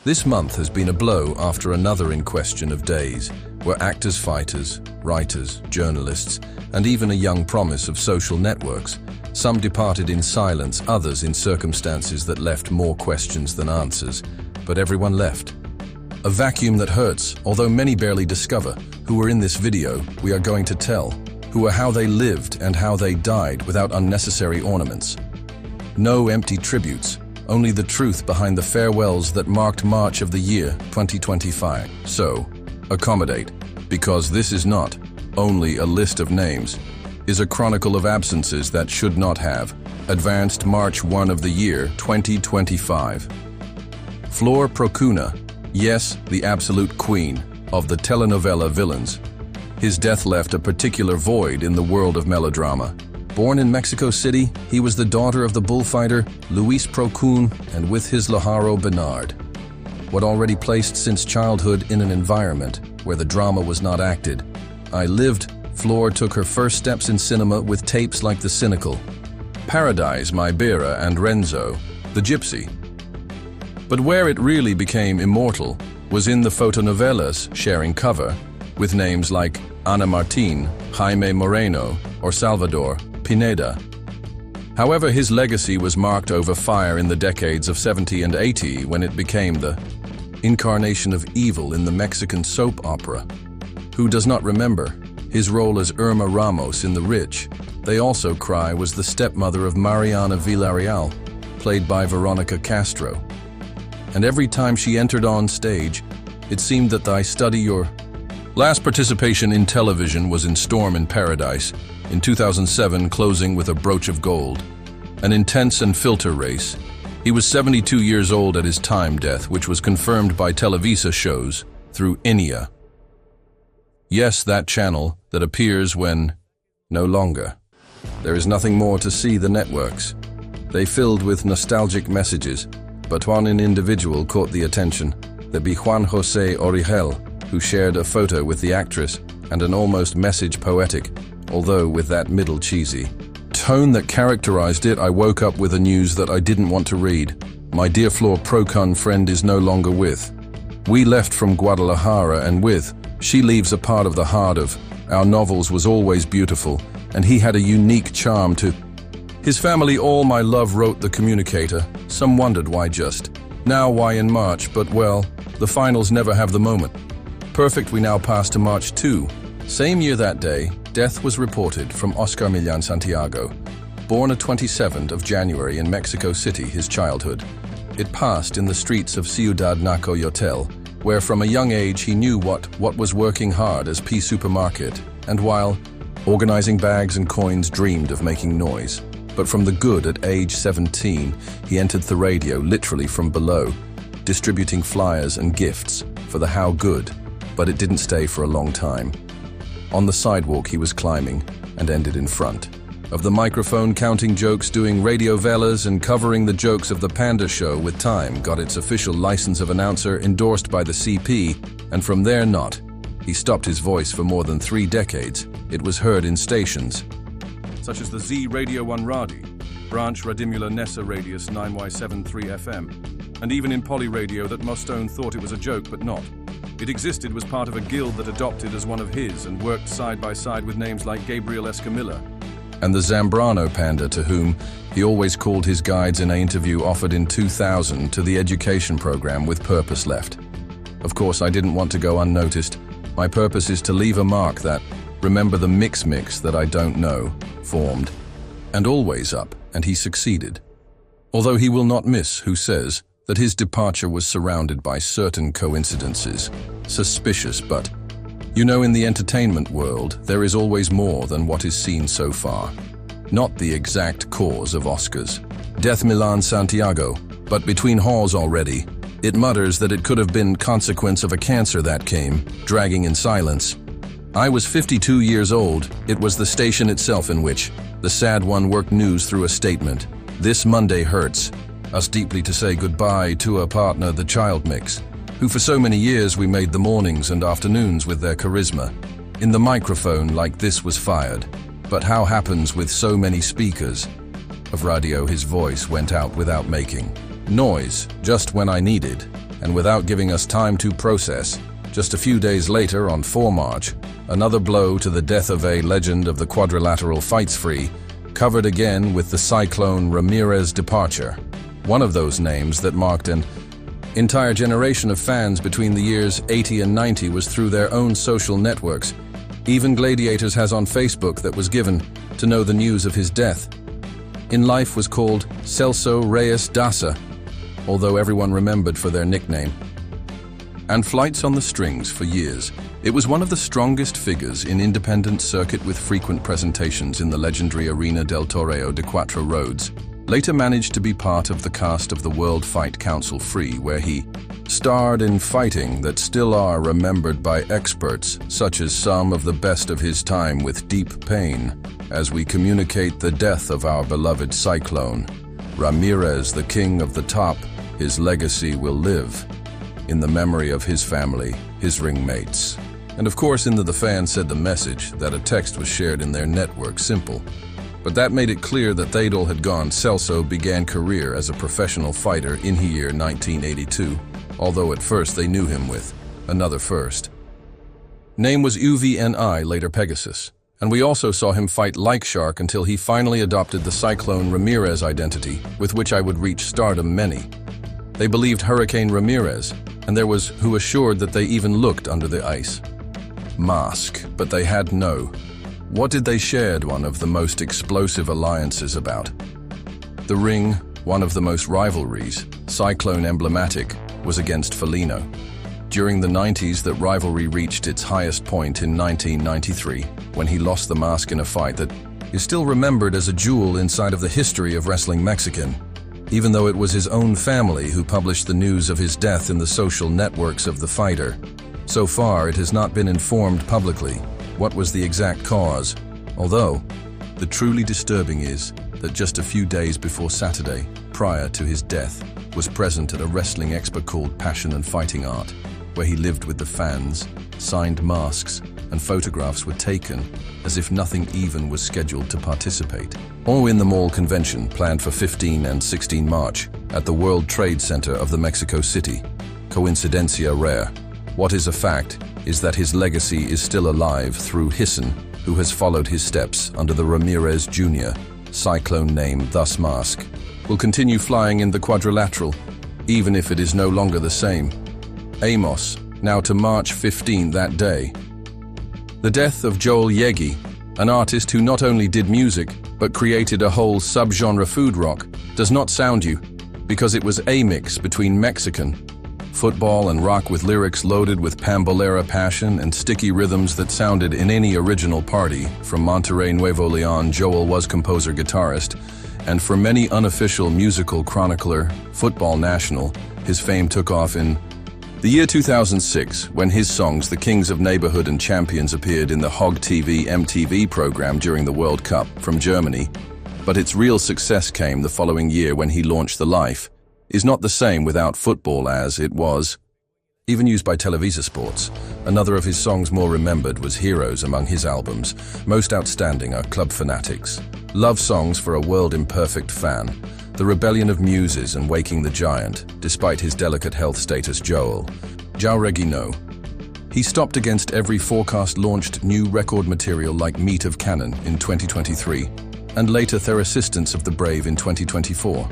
This month has been a blow after another in question of days, where actors, fighters, writers, journalists, and even a young promise of social networks, some departed in silence, others in circumstances that left more questions than answers, but everyone left. A vacuum that hurts, although many barely discover who were in this video we are going to tell, who are how they lived and how they died without unnecessary ornaments. No empty tributes, only the truth behind the farewells that marked March of the year 2025. So, accommodate, because this is not only a list of names, is a chronicle of absences that should not have advanced March 1 of the year 2025. Flor Procuna, yes, the absolute queen of the telenovela villains. His death left a particular void in the world of melodrama. Born in Mexico City, he was the daughter of the bullfighter Luis Procuna and with his Lajaro Bernard. What already placed since childhood in an environment where the drama was not acted. I lived, Flor took her first steps in cinema with tapes like The Cynical, Paradise, My Bera, and Renzo, The Gypsy. But where it really became immortal was in the fotonovelas sharing cover with names like Ana Martín, Jaime Moreno, or Salvador Pineda. However, his legacy was marked over fire in the decades of 70 and 80 when it became the incarnation of evil in the Mexican soap opera. Who does not remember his role as Irma Ramos in The Rich? They Also Cry was the stepmother of Mariana Villarreal, played by Veronica Castro. And every time she entered on stage, it seemed that I study your last participation in television was in Storm in Paradise, in 2007, closing with A Brooch of Gold. An intense and filter race. He was 72 years old at his time death, which was confirmed by Televisa shows through INEA. Yes, that channel that appears when no longer. There is nothing more to see the networks. They filled with nostalgic messages, but one individual caught the attention. There be Juan José Origel, who shared a photo with the actress and an almost message poetic, although with that middle cheesy tone that characterized it. I woke up with a news that I didn't want to read. My dear Flor Procuna friend is no longer with. We left from Guadalajara and with, she leaves a part of the heart of our novels was always beautiful, and he had a unique charm to his family. All my love, wrote the communicator. Some wondered why just now, why in March, but well, the finals never have the moment. Perfect. We now pass to March 2. Same year that day, death was reported from Oscar Millan Santiago, born on 27th of January in Mexico City, his childhood. It passed in the streets of Ciudad Nacoyotel, where from a young age he knew what was working hard as P supermarket, and while organizing bags and coins dreamed of making noise. But from the good at age 17, he entered the radio literally from below, distributing flyers and gifts for the how good, but it didn't stay for a long time. On the sidewalk he was climbing and ended in front of the microphone, counting jokes, doing radio velas and covering the jokes of the Panda Show. With time, got its official license of announcer endorsed by the CP, and from there not. He stopped his voice for more than 3 decades. It was heard in stations such as the Z Radio 1 Radi, Branch Radimula Nessa Radius 9Y73 FM, and even in Poly Radio that Mostone thought it was a joke but not. It existed, was part of a guild that adopted as one of his and worked side by side with names like Gabriel Escamilla and the Zambrano Panda, to whom he always called his guides in an interview offered in 2000 to the education program with purpose left. Of course, I didn't want to go unnoticed. My purpose is to leave a mark that, remember the mix that I don't know, formed, and always up, and he succeeded. Although he will not miss who says that his departure was surrounded by certain coincidences, suspicious, but you know, in the entertainment world, there is always more than what is seen so far. Not the exact cause of Oscar's death, Millan Santiago, but between halls already, it mutters that it could have been consequence of a cancer that came, dragging in silence. I was 52 years old. It was the station itself in which the sad one worked news through a statement. This Monday hurts us deeply to say goodbye to a partner, the Child Mix, who for so many years we made the mornings and afternoons with their charisma. In the microphone like this was fired, but how happens with so many speakers of radio, his voice went out without making noise, just when I needed and without giving us time to process, just a few days later, on 4 March, another blow to the death of a legend of the quadrilateral fights free, covered again with the cyclone Ramirez departure. One of those names that marked an entire generation of fans between the years 80 and 90 was through their own social networks. Even Gladiators has on Facebook that was given to know the news of his death. In life was called Celso Reyes Daza, although everyone remembered for their nickname. And flights on the strings for years. It was one of the strongest figures in independent circuit with frequent presentations in the legendary Arena del Toreo de Cuatro Roads. Later managed to be part of the cast of the World Fight Council Free, where he starred in fighting that still are remembered by experts, such as some of the best of his time with deep pain, as we communicate the death of our beloved Cyclone. Ramirez, the king of the top, his legacy will live in the memory of his family, his ringmates. And of course, the fan said the message that a text was shared in their network simple. But that made it clear that they all had gone. Celso began career as a professional fighter in the year 1982, although at first they knew him with another first. Name was UVNI, later Pegasus. And we also saw him fight like Shark until he finally adopted the Cyclone Ramirez identity, with which I would reach stardom many. They believed Hurricane Ramirez, and there was who assured that they even looked under the ice mask, but they had no. What did they shared one of the most explosive alliances about? The ring, one of the most rivalries, Cyclone emblematic, was against Felino. During the 90s, that rivalry reached its highest point in 1993, when he lost the mask in a fight that is still remembered as a jewel inside of the history of wrestling Mexican, even though it was his own family who published the news of his death in the social networks of the fighter. So far, it has not been informed publicly what was the exact cause, although the truly disturbing is that just a few days before Saturday, prior to his death, was present at a wrestling expo called Passion and Fighting Art, where he lived with the fans, signed masks, and photographs were taken as if nothing even was scheduled to participate. All in the mall convention planned for 15 and 16 March at the World Trade Center of the Mexico City. Coincidencia rare. What is a fact is that his legacy is still alive through Hisson, who has followed his steps under the Ramirez Jr. Cyclone name, thus mask, will continue flying in the quadrilateral, even if it is no longer the same. Amos, now to March 15 that day. The death of Joel Yegi, an artist who not only did music, but created a whole subgenre food rock, does not sound you, because it was a mix between Mexican, football and rock with lyrics loaded with pambolera passion and sticky rhythms that sounded in any original party. From Monterrey, Nuevo Leon, Joel was composer-guitarist, and for many unofficial musical chronicler, Football National, his fame took off in the year 2006, when his songs The Kings of Neighborhood and Champions appeared in the Hog TV MTV program during the World Cup from Germany. But its real success came the following year when he launched The Life Is Not the Same Without Football, as it was even used by Televisa Sports. Another of his songs more remembered was Heroes. Among his albums, most outstanding are Club Fanatics, Love Songs for a World Imperfect Fan, The Rebellion of Muses, and Waking the Giant. Despite his delicate health status, Joel Jauregui no. He stopped against every forecast, launched new record material like Meat of Cannon in 2023, and later Their Assistance of the Brave in 2024.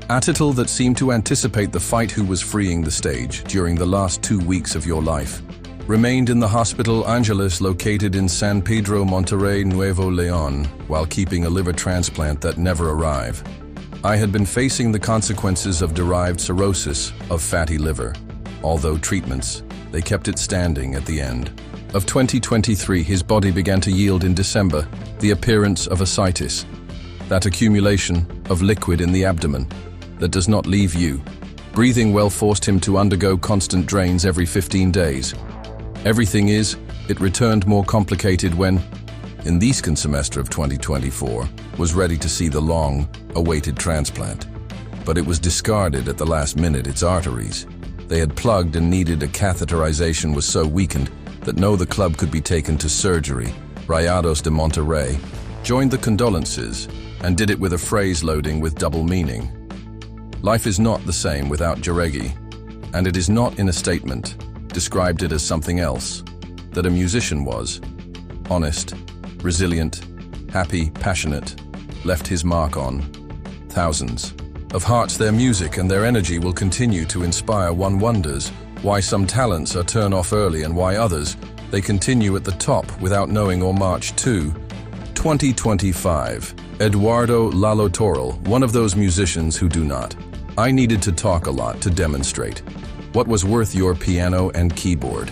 A title that seemed to anticipate the fight who was freeing the stage during the last 2 weeks of your life. Remained in the Hospital Angeles located in San Pedro, Monterrey, Nuevo Leon, while keeping a liver transplant that never arrived. I had been facing the consequences of derived cirrhosis of fatty liver. Although treatments, they kept it standing at the end of 2023. His body began to yield in December the appearance of ascites, that accumulation of liquid in the abdomen that does not leave you. Breathing well forced him to undergo constant drains every 15 days. It returned more complicated when, in the second semester of 2024, was ready to see the long-awaited transplant. But it was discarded at the last minute. Its arteries they had plugged and needed a catheterization was so weakened that the club could be taken to surgery. Rayados de Monterrey joined the condolences and did it with a phrase loading with double meaning. Life is not the same without Jauregui, And it is not in a statement, described it as something else, that a musician was honest, resilient, happy, passionate, left his mark on thousands of hearts. Their music and their energy will continue to inspire. One wonders why some talents are turned off early and why others, they continue at the top without knowing or march to 2025. Eduardo Lalo Toral, one of those musicians who do not. I needed to talk a lot to demonstrate what was worth your piano and keyboard.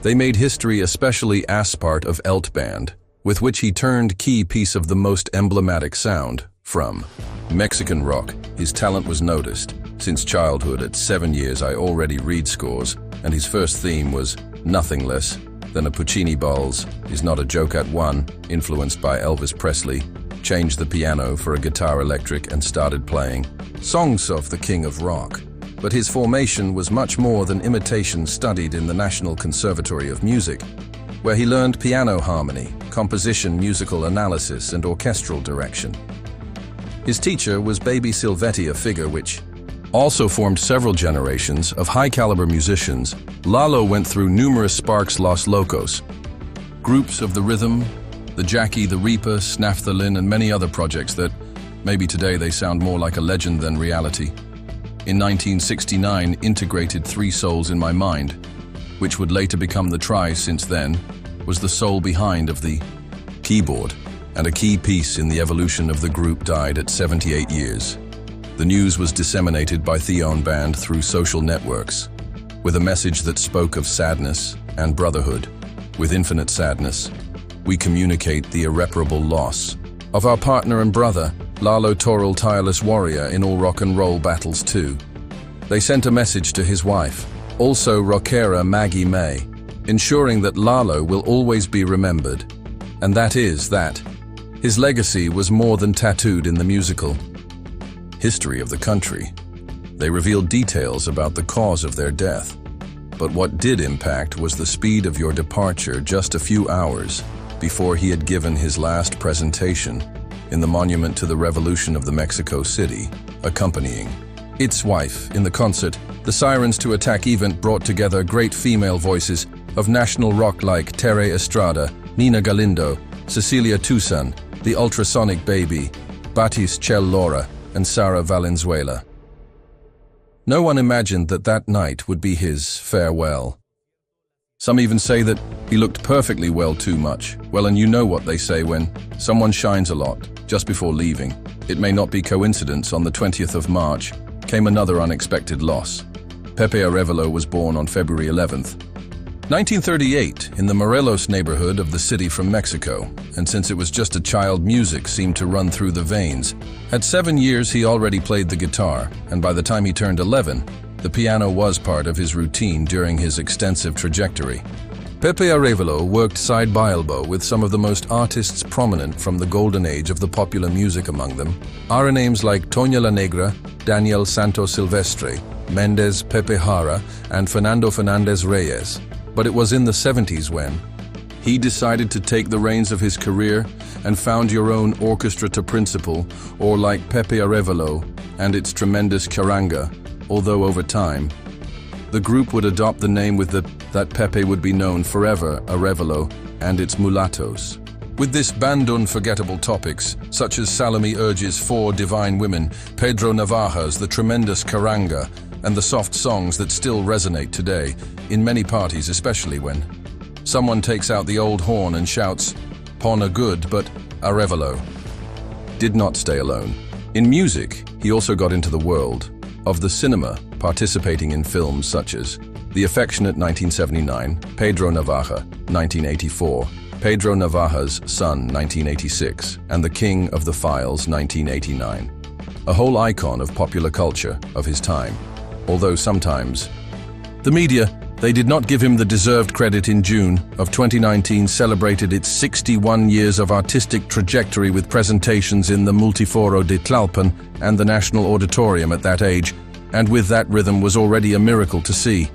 They made history, especially as part of Elt Band, with which he turned key piece of the most emblematic sound from Mexican rock. His talent was noticed. Since childhood, at 7 years, I already read scores, and his first theme was nothing less than a Puccini Balls is not a joke at one, influenced by Elvis Presley, changed the piano for a guitar electric and started playing songs of the King of Rock. But his formation was much more than imitation. Studied in the National Conservatory of Music, where he learned piano harmony, composition, musical analysis, and orchestral direction. His teacher was Baby Silvetti, a figure which also formed several generations of high-caliber musicians. Lalo went through numerous Sparks Los Locos, groups of the Rhythm, the Jackie, the Reaper, Snaff the Lin, and many other projects that maybe today they sound more like a legend than reality. In 1969, integrated Three Souls in My Mind, which would later become the Try. Since then, was the soul behind of the keyboard, and a key piece in the evolution of the group. Died at 78 years. The news was disseminated by Theon Band through social networks, with a message that spoke of sadness and brotherhood. With infinite sadness, we communicate the irreparable loss of our partner and brother, Lalo Toral, tireless warrior in all rock and roll battles too. They sent a message to his wife, also rockera Maggie May, ensuring that Lalo will always be remembered, and that is that his legacy was more than tattooed in the musical history of the country. They revealed details about the cause of their death, but what did impact was the speed of your departure just a few hours before he had given his last presentation in the Monument to the Revolution of the Mexico City, accompanying its wife. In the concert, the Sirens to Attack event brought together great female voices of national rock like Tere Estrada, Nina Galindo, Cecilia Toussaint, the Ultrasonic Baby, Batis Chel Laura, and Sara Valenzuela. No one imagined that that night would be his farewell. Some even say that he looked perfectly well, too much. Well, and you know what they say when someone shines a lot just before leaving. It may not be coincidence. On the 20th of March came another unexpected loss. Pepe Arevalo was born on February 11th, 1938, in the Mireles neighborhood of the city from Mexico, and since it was just a child, music seemed to run through the veins. At 7 years, he already played the guitar, and by the time he turned 11, the piano was part of his routine during his extensive trajectory. Pepe Arevalo worked side by elbow with some of the most artists prominent from the golden age of the popular music. Among them are names like Toña La Negra, Daniel Santos Silvestre, Mendez Pepe Jara, and Fernando Fernandez Reyes. But it was in the 70s when he decided to take the reins of his career and found your own orchestra to principal, or like Pepe Arevalo and its tremendous charanga, although over time, the group would adopt the name with that Pepe would be known forever, Arevalo and its mulattoes. With this band, unforgettable topics, such as Salome Urge's Four Divine Women, Pedro Navaja's The Tremendous Charanga, and the soft songs that still resonate today in many parties, especially when someone takes out the old horn and shouts, "Pon a good," but Arevalo did not stay alone. In music, he also got into the world of the cinema, participating in films such as The Affectionate 1979, Pedro Navaja 1984, Pedro Navaja's Son 1986, and The King of the Files 1989. A whole icon of popular culture of his time. Although sometimes the media, they did not give him the deserved credit. In June of 2019 celebrated its 61 years of artistic trajectory with presentations in the Multiforo de Tlalpan and the National Auditorium at that age, and with that rhythm was already a miracle to see.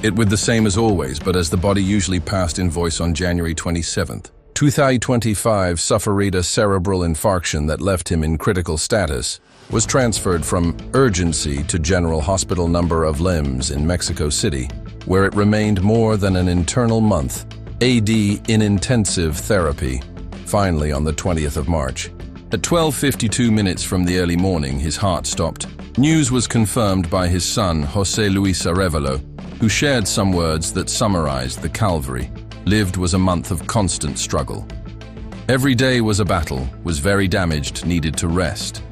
It with the same as always, but as the body usually passed in voice on January 27th. 2025 suffered a cerebral infarction that left him in critical status. was transferred from urgency to General Hospital Number of Limbs in Mexico City, where it remained more than an internal month, AD in intensive therapy, finally on the 20th of March. At 12:52 minutes from the early morning, his heart stopped. News was confirmed by his son, José Luis Arevalo, who shared some words that summarized the Calvary. Lived was a month of constant struggle. Every day was a battle, was very damaged, needed to rest.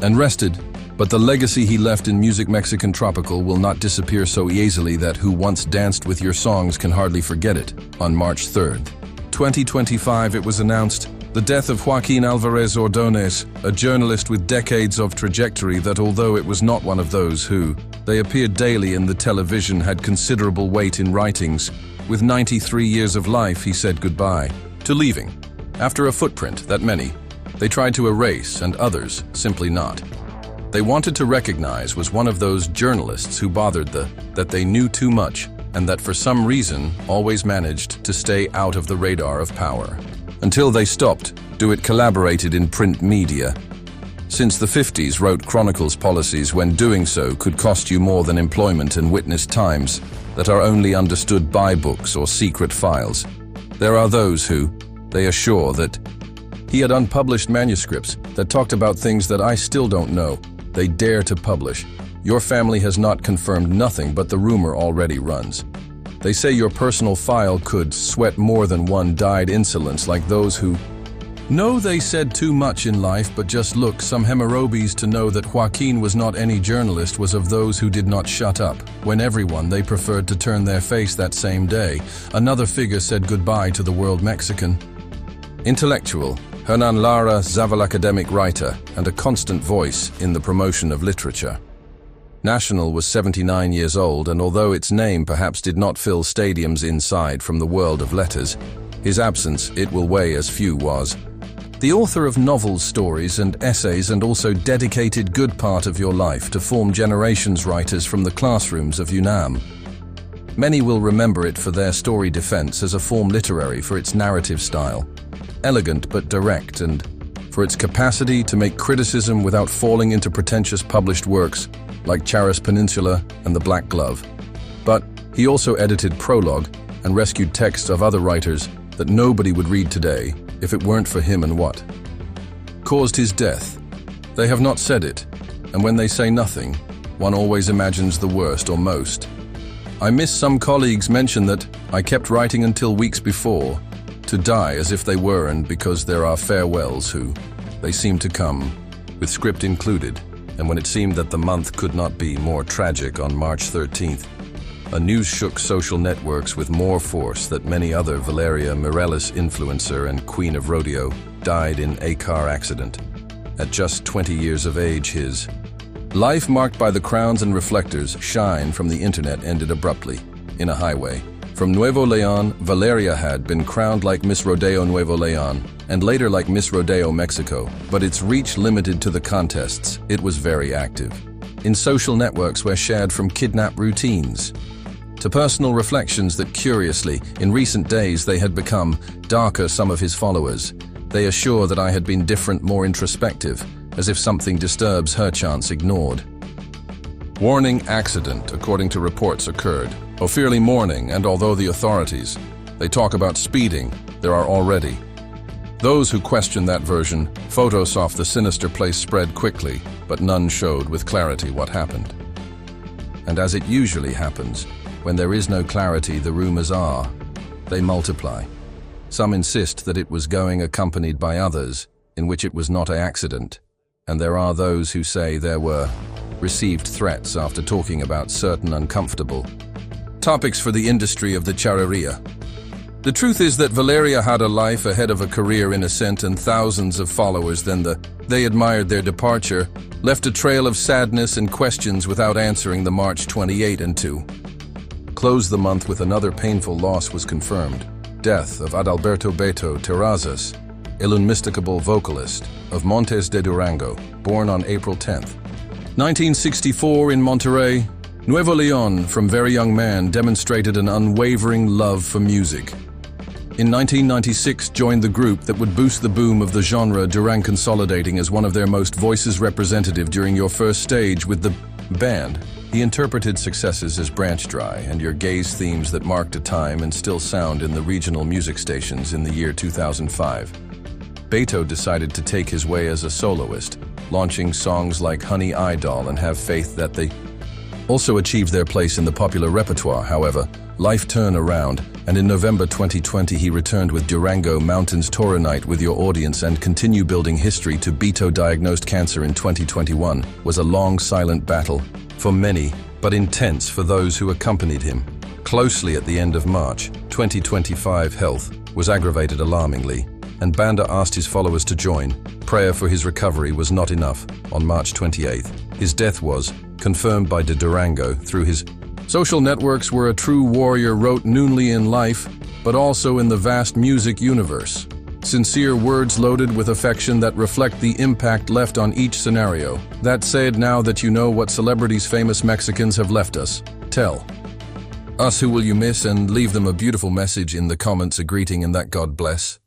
And rested, but the legacy he left in music Mexican tropical will not disappear so easily that who once danced with your songs can hardly forget it. On March 3rd, 2025, it was announced the death of Joaquín Álvarez Ordóñez, a journalist with decades of trajectory that, although it was not one of those who, they appeared daily in the television, had considerable weight in writings. With 93 years of life, he said goodbye to leaving, after a footprint that many, they tried to erase and others simply not. They wanted to recognize was one of those journalists who bothered that they knew too much and that for some reason always managed to stay out of the radar of power. Until they stopped, it collaborated in print media. Since the 50s wrote chronicles policies when doing so could cost you more than employment and witnessed times that are only understood by books or secret files. There are those who, they assure that he had unpublished manuscripts that talked about things that I still don't know. They dare to publish. Your family has not confirmed nothing, but the rumor already runs. They say your personal file could sweat more than one died insolence like those who know they said too much in life, but just look, some Hammurabis to know that Joaquin was not any journalist was of those who did not shut up, when everyone they preferred to turn their face that same day. Another figure said goodbye to the world Mexican. Intellectual, Hernan Lara, Zaval academic writer, and a constant voice in the promotion of literature. National was 79 years old, and although its name perhaps did not fill stadiums inside from the world of letters, his absence, it will weigh as few was. The author of novels, stories, and essays, and also dedicated good part of your life to form generations writers from the classrooms of UNAM. Many will remember it for their story defense as a form literary for its narrative style, elegant but direct, and for its capacity to make criticism without falling into pretentious published works like Charas Peninsula and The Black Glove. But he also edited prologue and rescued texts of other writers that nobody would read today if it weren't for him, and what caused his death. They have not said it, and when they say nothing, one always imagines the worst or most. I miss some colleagues mention that I kept writing until weeks before, to die as if they were, and because there are farewells who, they seem to come, with script included. And when it seemed that the month could not be more tragic on March 13th, a news shook social networks with more force that many other Valeria Mireles influencer and queen of rodeo died in a car accident. At just 20 years of age, his life marked by the crowns and reflectors shine from the internet ended abruptly, in a highway. From Nuevo León, Valeria had been crowned like Miss Rodeo Nuevo León, and later like Miss Rodeo Mexico, but its reach limited to the contests. It was very active. In social networks were shared from kidnap routines to personal reflections that curiously, in recent days they had become darker. Some of his followers, they assure that I had been different, more introspective, as if something disturbs her chance ignored. Warning accident, according to reports, occurred. Officially mourning, and although the authorities, they talk about speeding, there are already those who question that version. Photos off the sinister place spread quickly, but none showed with clarity what happened. And as it usually happens, when there is no clarity, the rumors are, they multiply. Some insist that it was going accompanied by others, in which it was not an accident, and there are those who say there were received threats after talking about certain uncomfortable topics for the industry of the charreria. The truth is that Valeria had a life ahead of a career in ascent and thousands of followers. They admired their departure, left a trail of sadness and questions without answering. The March 28 and 2 closed the month with another painful loss was confirmed. Death of Adalberto Beto Terrazas, el unmistakable vocalist of Montes de Durango, born on April 10th, 1964 in Monterrey, Nuevo León. From very young man demonstrated an unwavering love for music. In 1996, joined the group that would boost the boom of the genre, Durang, consolidating as one of their most voices representative during your first stage with the band. He interpreted successes as Branch Dry and Your Gaze themes that marked a time and still sound in the regional music stations in the year 2005. Beto decided to take his way as a soloist, launching songs like Honey Idol and Have Faith that they also achieved their place in the popular repertoire. However, life turned around, and in November 2020 he returned with Durango Mountains Tour Night with your audience and continue building history. To Beto diagnosed cancer in 2021 was a long silent battle for many, but intense for those who accompanied him. Closely at the end of March 2025, health was aggravated alarmingly, and Banda asked his followers to join. Prayer for his recovery was not enough. On March 28th, his death was confirmed by De Durango through his social networks. Were a true warrior, wrote Noonly in life, but also in the vast music universe. Sincere words loaded with affection that reflect the impact left on each scenario. That said, now that you know what celebrities, famous Mexicans have left us, tell us who will you miss, and leave them a beautiful message in the comments, a greeting, and that God bless.